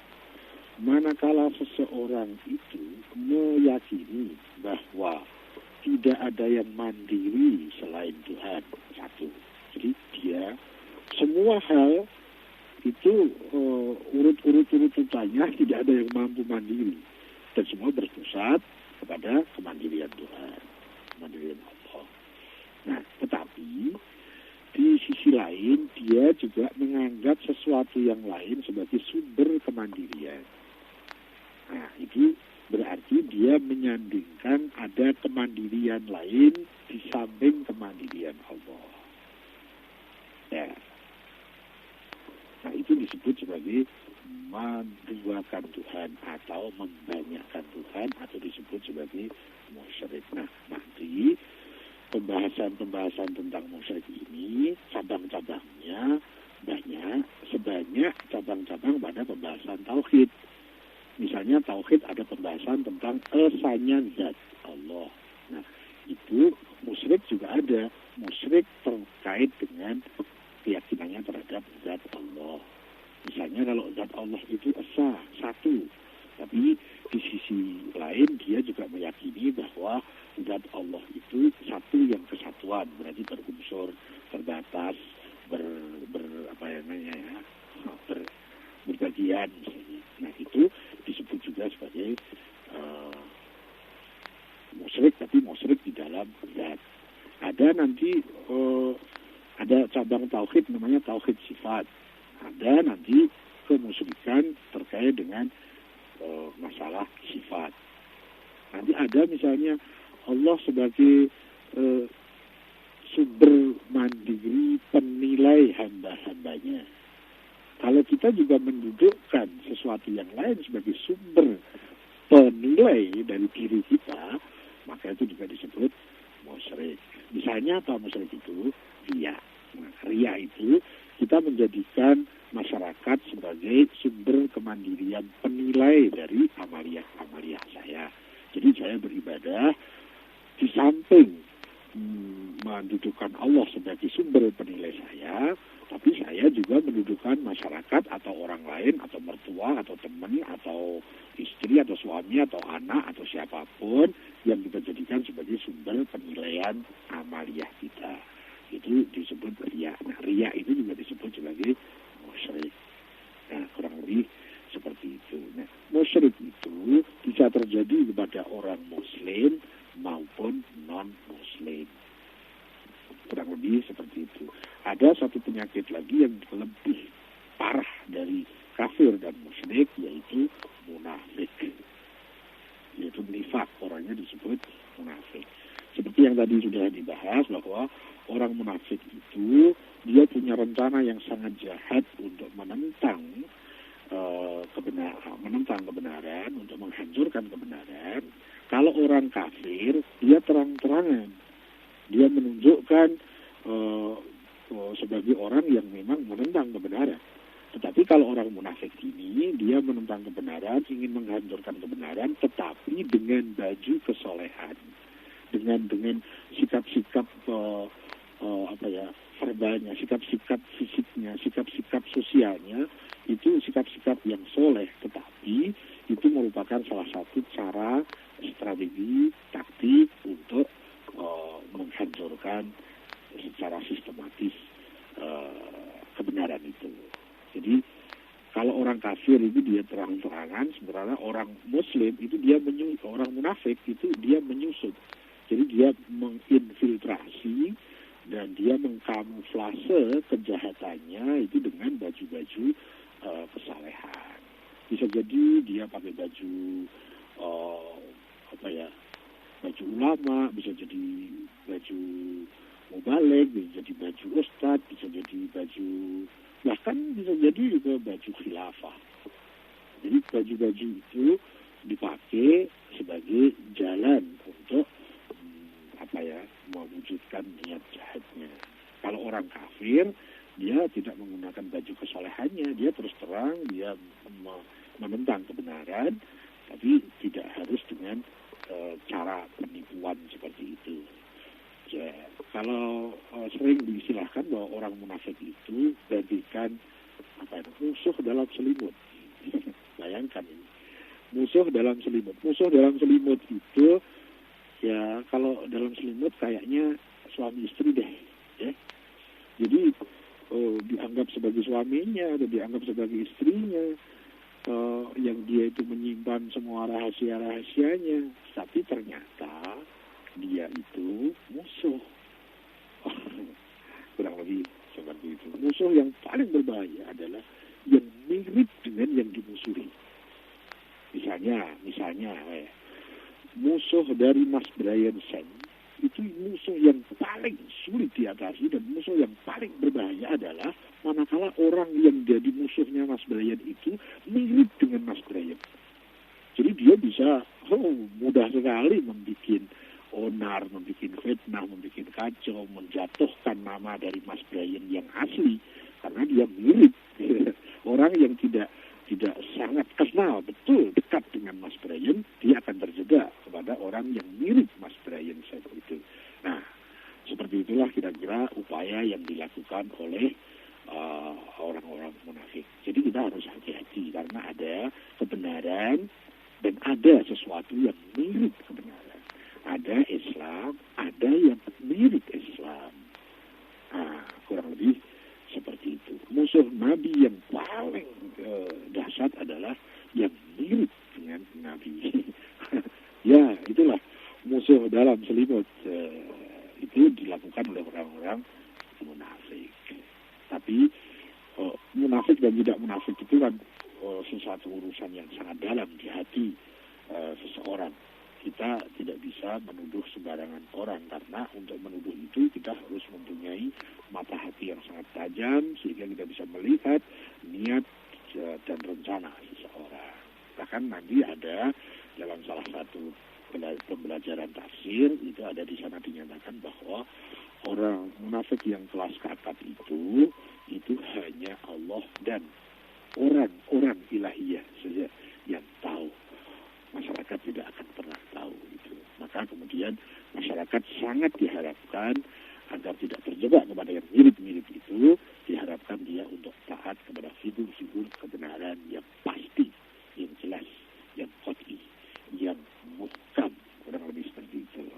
[SPEAKER 2] Manakala seseorang itu meyakini bahwa tidak ada yang mandiri selain Tuhan, satu. Jadi dia semua hal itu urut-urutannya tidak ada yang mampu mandiri, dan semua berpusat kepada kemandirian Tuhan, kemandirian Allah. Nah, tetapi di sisi lain dia juga menganggap sesuatu yang lain sebagai sumber kemandirian. Nah, itu berarti dia menyandingkan ada kemandirian lain di samping kemandirian Allah. Ya. Nah, itu disebut sebagai menduakan Tuhan atau membanyakkan Tuhan, atau disebut sebagai musyrik. Nah, nanti pembahasan tentang musyrik ini cabang-cabangnya banyak, sebanyak cabang-cabang pada pembahasan tauhid. Misalnya tauhid ada pembahasan tentang esanya zat Allah. Nah, itu musyrik juga ada. Musyrik terkait dengan keyakinannya terhadap zat Allah. Misalnya kalau zat Allah itu esa, satu. Tapi di sisi lain dia juga meyakini bahwa zat Allah itu satu yang kesatuan, berarti berunsur, terbatas, berbagian. Nah, itu disebut juga sebagai musyrik, tapi musyrik di dalam zat. Ada nanti ada cabang tauhid namanya tauhid sifat. Ada nanti kemusyrikan terkait dengan masalah sifat. Nanti ada misalnya Allah sebagai sumber mandiri penilai hamba-hambanya. Kalau kita juga mendudukkan sesuatu yang lain sebagai sumber penilai dari diri kita, maka itu juga disebut musyrik. Misalnya apa musyrik itu? Riya. Nah, riya itu kita menjadikan masyarakat sebagai sumber kemandirian penilai dari amaliyah saya. Jadi saya beribadah di samping mendudukkan Allah sebagai sumber penilai saya, tapi saya juga mendudukkan masyarakat atau orang lain atau mertua atau teman atau istri atau suami atau anak atau siapapun yang kita jadikan sebagai sumber penilaian amaliyah kita. itu disebut riya. Nah, riya itu juga disebut sebagai musyrik. Nah, kurang lebih seperti itu. Nah, musyrik itu bisa terjadi kepada orang Muslim maupun non-Muslim. Kurang lebih seperti itu. Ada satu penyakit lagi yang lebih parah dari kafir dan musyrik, yaitu munafik. Yaitu nifak, orangnya disebut munafik. Seperti yang tadi sudah dibahas bahwa orang munafik itu dia punya rencana yang sangat jahat untuk menentang kebenaran, untuk menghancurkan kebenaran. Kalau orang kafir, dia terang-terangan, dia menunjukkan sebagai orang yang memang menentang kebenaran. Tetapi kalau orang munafik ini, dia menentang kebenaran, ingin menghancurkan kebenaran, tetapi dengan baju kesolehan, dengan sikap-sikap verbalnya, sikap-sikap fisiknya, sikap-sikap sosialnya, itu sikap-sikap yang soleh, tetapi itu merupakan salah satu cara strategi taktik untuk menghancurkan secara sistematis kebenaran itu. Jadi kalau orang kafir itu dia terang-terangan, sebenarnya orang Muslim itu orang munafik itu dia menyusup. Jadi dia menginfiltrasi dan dia mengkamuflase kejahatannya itu dengan baju-baju kesalehan. Bisa jadi dia pakai baju baju ulama, bisa jadi baju mubalik, bisa jadi baju ustadz, bisa jadi baju, bahkan bisa jadi juga baju khilafah. Jadi baju-baju itu dipakai sebagai jalan untuk mewujudkan niat jahatnya. Kalau orang kafir, dia tidak menggunakan baju kesolehannya, dia terus terang, dia menentang kebenaran, tapi tidak harus dengan cara penipuan seperti itu. Ya, kalau sering diistilahkan bahwa orang munafik itu bagaikan musuh dalam selimut. Bayangkan ini, musuh dalam selimut. Musuh dalam selimut itu ya kalau dalam selimut kayaknya suami istri deh, ya. Jadi dianggap sebagai suaminya atau dianggap sebagai istrinya, yang dia itu menyimpan semua rahasia-rahasianya, tapi ternyata dia itu musuh. Kurang lebih seperti itu. Musuh yang paling berbahaya adalah yang mirip dengan yang dimusuhi. Misalnya, musuh dari Mas Brian Sen itu musuh yang paling sulit diatasi, dan musuh yang paling berbahaya adalah manakala orang yang jadi musuhnya Mas Brian itu mirip dengan Mas Brian. Jadi dia bisa mudah sekali membuat onar, membuat fitnah, membuat kacau, menjatuhkan nama dari Mas Brian yang asli karena dia mirip. Orang yang tidak sangat kenal betul dekat dengan Mas Brian, dia akan terjebak kepada orang yang mirip Mas Brian saat itu. Nah, seperti itulah kira-kira upaya yang dilakukan oleh orang-orang munafik. Jadi kita harus hati-hati karena ada kebenaran dan ada sesuatu yang mirip kebenaran. Ada Islam, ada yang mirip Islam. Nah, kurang lebih seperti itu. Musuh Nabi yang paling dahsyat adalah yang mirip dengan Nabi. Ya, itulah musuh dalam selimut. Itu dilakukan oleh orang-orang munafik. Tapi munafik dan tidak munafik itu kan sesuatu urusan yang sangat dalam di hati seseorang. Kita tidak bisa menuduh sembarangan orang, karena untuk menuduh itu kita harus mempunyai mata hati yang sangat tajam sehingga kita bisa melihat niat dan rencana seseorang. Bahkan nanti ada dalam salah satu pembelajaran tafsir itu ada di sana dinyatakan bahwa orang munafik yang kelas kakap itu hanya Allah dan orang-orang ilahiyah saja yang tahu. Masyarakat tidak akan pernah tahu itu. Maka kemudian masyarakat sangat diharapkan agar tidak terjebak kepada yang mirip-mirip itu, diharapkan dia untuk taat kepada figur-figur kebenaran yang pasti, yang jelas, yang qat'i, yang muhkam, kurang lebih seperti itu.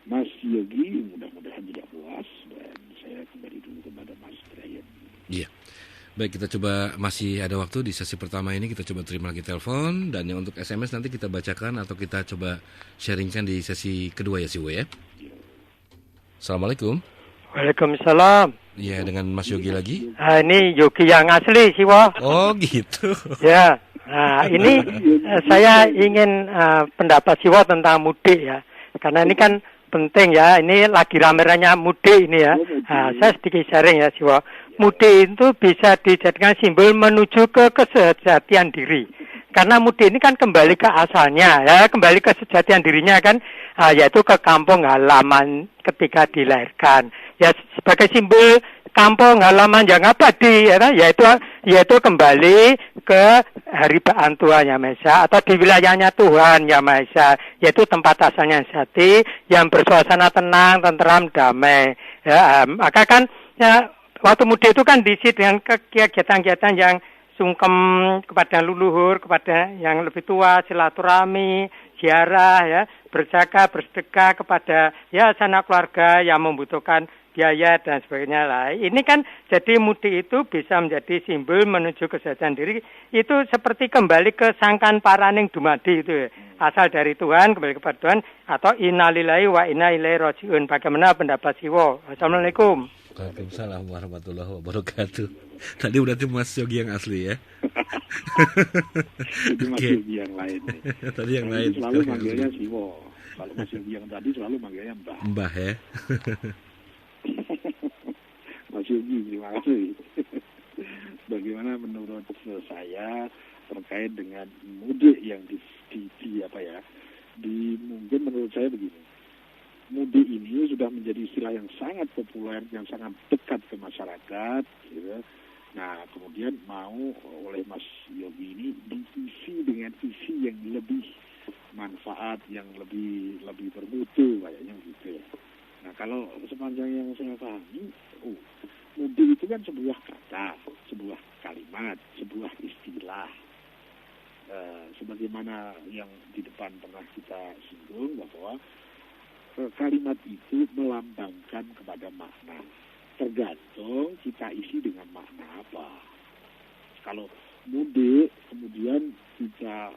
[SPEAKER 2] Mas Yogi mudah-mudahan tidak puas, dan saya kembali dulu kepada Mas Brian.
[SPEAKER 1] Iya. Baik, kita coba, masih ada waktu di sesi pertama ini, kita coba terima lagi telepon, dan yang untuk SMS nanti kita bacakan atau kita coba sharingkan di sesi kedua ya, Siwo ya. Assalamualaikum.
[SPEAKER 7] Waalaikumsalam.
[SPEAKER 1] Iya, dengan Mas Yogi lagi.
[SPEAKER 7] Ini Yogi yang asli, Siwo.
[SPEAKER 1] Oh gitu.
[SPEAKER 7] Ya. Nah, ini saya ingin pendapat Siwo tentang mudik ya. Karena ini kan penting ya. Ini lagi rame-ramenya mudik ini ya. Nah, saya sedikit sharing ya, Siwo. Mudik itu bisa dijadikan simbol menuju ke kesejatian diri. Karena mudik ini kan kembali ke asalnya ya, kembali ke sejatian dirinya kan, yaitu ke kampung halaman ketika dilahirkan. Ya, sebagai simbol kampung halaman yang abadi ya, yaitu kembali ke haribaan Tuhan Yang Maha Esa, atau di wilayahnya Tuhan Yang Maha Esa, yaitu tempat asalnya sejati yang bersuasana tenang, tenteram, damai. Ya, maka kan ya, waktu mudik itu kan diisi dengan kegiatan-kegiatan yang sungkem kepada leluhur, kepada yang lebih tua, silaturahmi, ziarah, ya, berzakat, bersedekah kepada ya sanak keluarga yang membutuhkan biaya dan sebagainya lah. Ini kan jadi mudik itu bisa menjadi simbol menuju kesejahteraan diri. Itu seperti kembali ke sangkan paraning dumadi itu ya. Asal dari Tuhan, kembali kepada Tuhan, atau innalillahi wa inna ilaihi rajiun. Bagaimana pendapat Siwo? Assalamualaikum.
[SPEAKER 1] Waalaikumsalam warahmatullahi wabarakatuh. Tadi berarti Mas Yogi yang asli ya.
[SPEAKER 2] Itu Mas Yogi yang lain.
[SPEAKER 1] Tadi yang lain.
[SPEAKER 2] Selalu manggilnya Siwo. Kalau Mas Yogi yang tadi selalu manggilnya Mbah.
[SPEAKER 1] Mbah ya.
[SPEAKER 2] Mas Yogi, terima kasih. Bagaimana menurut saya terkait dengan mudik yang mungkin menurut saya begini. Mudik ini sudah menjadi istilah yang sangat populer, yang sangat dekat ke masyarakat, gitu. Nah, kemudian mau oleh Mas Yogi ini diisi dengan isi yang lebih manfaat, yang lebih bermutu, kayaknya gitu ya. Nah, kalau sepanjang yang saya pahami, mudik itu kan sebuah kata, sebuah kalimat, sebuah istilah. Sebagaimana yang di depan pernah kita singgung bahwa kalimat itu melambangkan kepada makna. Tergantung kita isi dengan makna apa. Kalau mudik, kemudian kita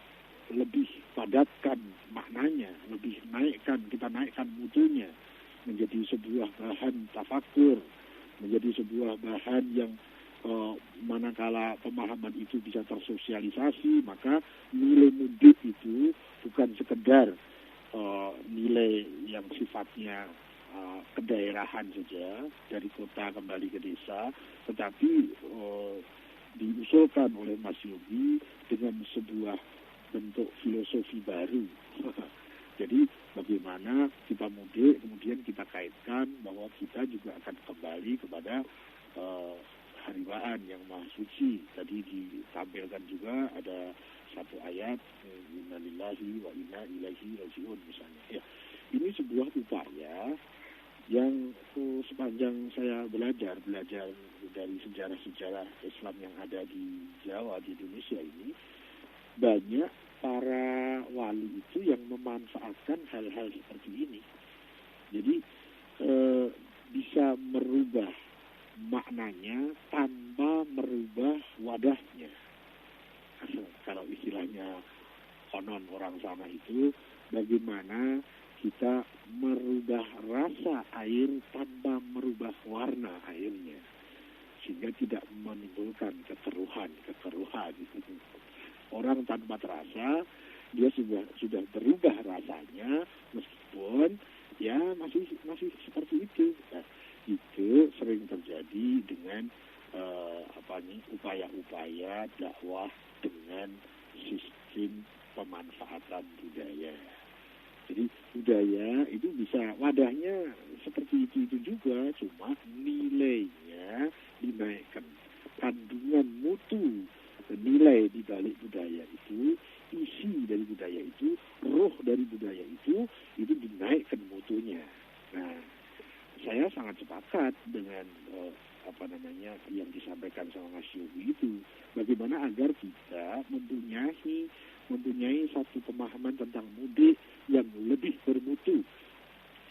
[SPEAKER 2] lebih padatkan maknanya, kita naikkan mutunya, menjadi sebuah bahan tafakur, menjadi sebuah bahan yang manakala pemahaman itu bisa tersosialisasi, maka nilai mudik itu bukan sekedar nilai yang sifatnya kedaerahan saja, dari kota kembali ke desa, tetapi diusulkan oleh Mas Yogi dengan sebuah bentuk filosofi baru. Jadi bagaimana kita mudik, kemudian kita kaitkan bahwa kita juga akan kembali kepada haribaan yang maha suci. Tadi ditampilkan juga ada satu ayat, innalillahi wa inna ilaihi rajiun misalnya. Ya, ini sebuah upaya yang sepanjang saya belajar dari sejarah-sejarah Islam yang ada di Jawa, di Indonesia ini, banyak para wali itu yang memanfaatkan hal-hal seperti ini. Jadi bisa merubah maknanya tanpa merubah wadahnya. Kalau istilahnya konon orang sana itu, bagaimana kita merubah rasa air tanpa merubah warna airnya, sehingga tidak menimbulkan kekeruhan. Orang tanpa terasa, dia sudah berubah rasanya, meskipun ya masih seperti itu. Nah, itu sering terjadi dengan upaya-upaya dakwah dengan sistem pemanfaatan budaya. Jadi budaya itu bisa wadahnya seperti itu juga, cuma nilainya dinaikkan. Kandungan mutu nilai di balik budaya itu, isi dari budaya itu, roh dari budaya itu dinaikkan mutunya. Nah, saya sangat sepakat dengan yang disampaikan sama Mas Yogi itu. Bagaimana agar kita mempunyai satu pemahaman tentang mudik yang lebih bermutu,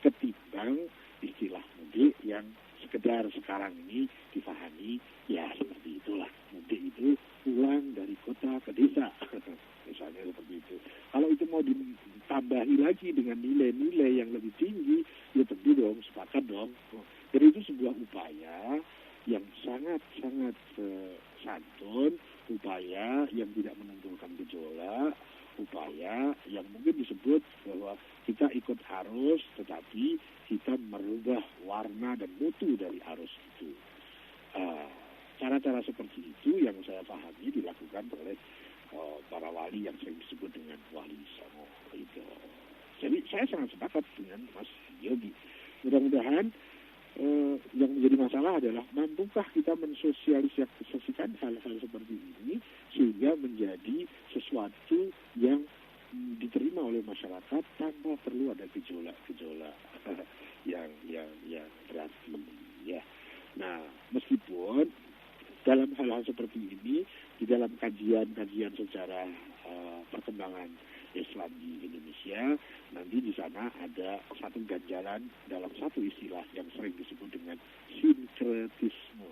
[SPEAKER 2] ketimbang istilah mudik yang sekedar sekarang ini dipahami ya seperti itulah. Mudik itu pulang dari kota ke desa misalnya seperti itu. Kalau itu mau ditambahi lagi dengan nilai-nilai yang lebih tinggi, ya tentu dong sepakat dong. Jadi itu sebuah upaya yang sangat-sangat santun, upaya yang tidak menimbulkan gejolak, upaya yang mungkin disebut bahwa kita ikut arus tetapi kita merubah warna dan mutu dari arus itu. Cara-cara seperti itu yang saya pahami dilakukan oleh para wali yang sering disebut dengan wali songo itu. Jadi saya sangat sepakat dengan Mas Yogi. Mudah-mudahan yang menjadi masalah adalah mampukah kita mensosialisasikan hal-hal seperti ini sehingga menjadi sesuatu yang diterima oleh masyarakat tanpa perlu ada gejolak-gejolak yang berarti ya. Nah, meskipun dalam hal-hal seperti ini di dalam kajian sejarah perkembangan Islam di Indonesia, nanti di sana ada satu ganjalan dalam satu istilah yang sering disebut dengan sinkretisme.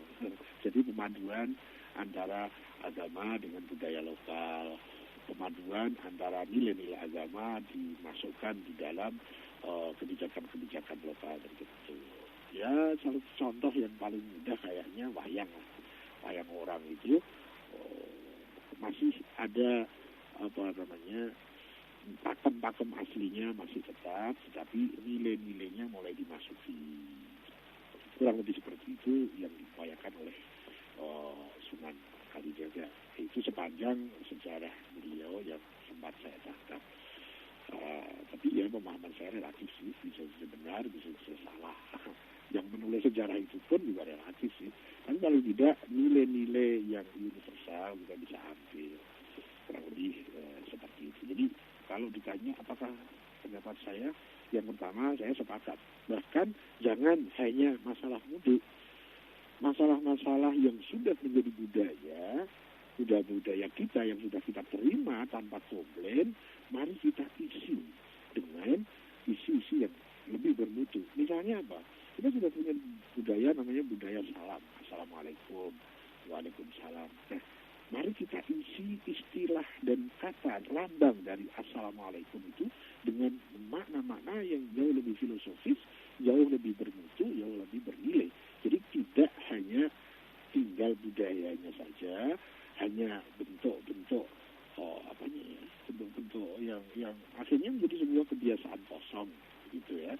[SPEAKER 2] Jadi pemaduan antara agama dengan budaya lokal, pemaduan antara nilai-nilai agama dimasukkan di dalam kebijakan-kebijakan lokal tertentu. Ya, salah contoh yang paling mudah kayaknya wayang orang itu masih ada pakem aslinya masih tetap, tetapi nilai-nilainya mulai dimasuki. Kurang lebih seperti itu yang diupayakan oleh Sunan Kalijaga. Itu sepanjang sejarah beliau yang sempat saya tangkap. Tapi ya pemahaman saya relatif sih, bisa benar, bisa salah. Yang menulis sejarah itu pun juga relatif sih. Tapi kalau tidak, nilai-nilai yang universal kita bisa ambil. Kurang lebih seperti itu. Jadi kalau ditanya apakah pendapat saya, yang pertama saya sepakat. Bahkan jangan hanya masalah mudik. Masalah-masalah yang sudah menjadi budaya kita yang sudah kita terima tanpa komplain, mari kita isi dengan isi-isi yang lebih bermutu. Misalnya apa? Kita sudah punya budaya namanya budaya salam. Assalamualaikum, waalaikumsalam. Nah, mari kita isi istilah dan kata lambang dari Assalamualaikum itu dengan makna-makna yang jauh lebih filosofis, jauh lebih bermutu, jauh lebih bernilai. Jadi tidak hanya tinggal budayanya saja, hanya bentuk-bentuk bentuk-bentuk yang akhirnya menjadi sebuah kebiasaan kosong gitu ya.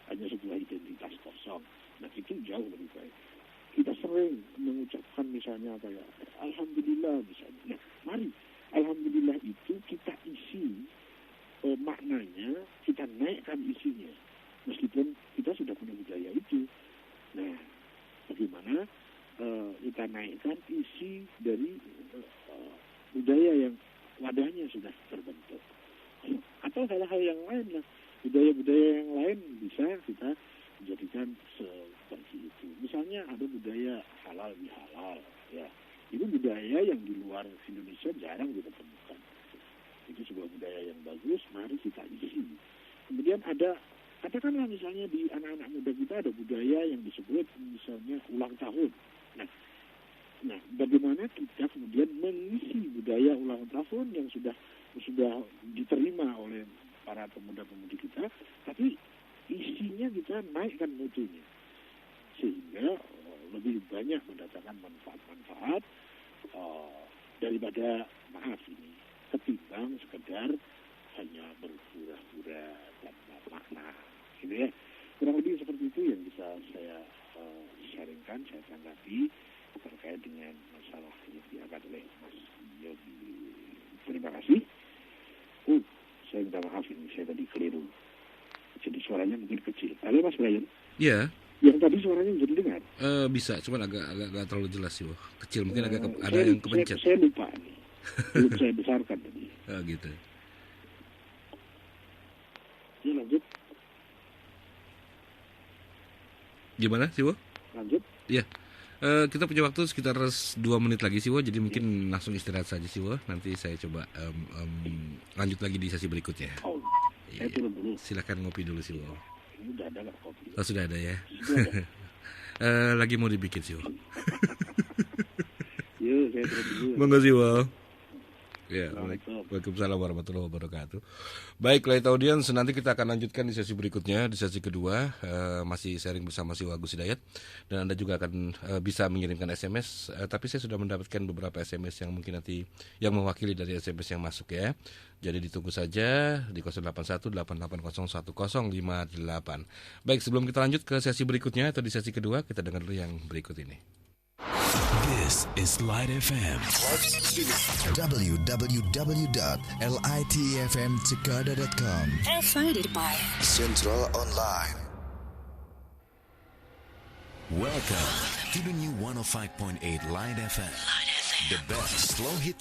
[SPEAKER 2] Hanya sebuah identitas kosong. Nah, itu jauh lebih baik. Kita sering mengucapkan misalnya kayak Alhamdulillah misalnya. Nah, mari Alhamdulillah itu kita isi maknanya, kita naikkan isinya. Meskipun kita sudah punya budaya itu. Nah, bagaimana kita naikkan isi dari budaya yang wadahnya sudah terbentuk. Atau hal-hal yang lain lah. Budaya-budaya yang lain bisa kita jadikan seperti itu. Misalnya ada budaya halal bihalal, ya. Itu budaya yang di luar Indonesia jarang kita temukan. Itu sebuah budaya yang bagus, mari kita isi. Kemudian ada, katakanlah misalnya di anak-anak muda kita ada budaya yang disebut misalnya ulang tahun. Nah, bagaimana kita kemudian mengisi budaya ulang tahun yang sudah diterima oleh para pemuda-pemudi kita, tapi isinya kita naikkan mutunya sehingga lebih banyak mendatangkan manfaat-manfaat daripada ketimbang sekedar hanya berpura-pura tanpa makna gitu ya. Kurang lebih seperti itu yang bisa saya sharingkan, saya tanggapi terkait dengan masalah yang diangkat oleh Mas Yogi. Terima kasih. Saya minta maaf ini, saya tadi keliru. Jadi suaranya mungkin kecil. Halo Mas Brian.
[SPEAKER 1] Iya.
[SPEAKER 2] Yang tadi suaranya bisa didengar?
[SPEAKER 1] Bisa, cuman agak terlalu jelas sih, kecil. Mungkin ada yang kepencet.
[SPEAKER 2] Saya lupa nih. Belum saya besarkan tadi.
[SPEAKER 1] Gitu.
[SPEAKER 2] Ya, lanjut.
[SPEAKER 1] Gimana sih, Wo?
[SPEAKER 2] Lanjut.
[SPEAKER 1] Iya. Kita punya waktu sekitar 2 menit lagi sih, Wo. Jadi mungkin langsung istirahat saja sih, Wo. Nanti saya coba lanjut lagi di sesi berikutnya.
[SPEAKER 2] Saya turun dulu.
[SPEAKER 1] Silakan ngopi dulu sih, Wo.
[SPEAKER 2] Ini udah ada nggak kopi?
[SPEAKER 1] Oh, sudah ada ya.
[SPEAKER 2] Sudah ada.
[SPEAKER 1] Lagi mau dibikin sih.
[SPEAKER 2] Yuk, saya terus dulu.
[SPEAKER 1] Monggo sih, Wo. Ya,
[SPEAKER 2] Assalamualaikum.
[SPEAKER 1] Waalaikumsalam warahmatullahi wabarakatuh. Baik, Light Audience, nanti kita akan lanjutkan di sesi berikutnya, di sesi kedua, masih sharing bersama si Agus Hidayat, dan Anda juga akan bisa mengirimkan SMS, tapi saya sudah mendapatkan beberapa SMS yang mungkin nanti, yang mewakili dari SMS yang masuk ya. Jadi ditunggu saja di 0818801058. Baik, sebelum kita lanjut ke sesi berikutnya atau di sesi kedua, kita dengar dulu yang berikut ini.
[SPEAKER 8] This is Light FM.
[SPEAKER 9] www.litfmjakarta.com.
[SPEAKER 10] Provided by
[SPEAKER 9] Central Online.
[SPEAKER 8] Welcome to the new 105.8 Light FM. The best slow hit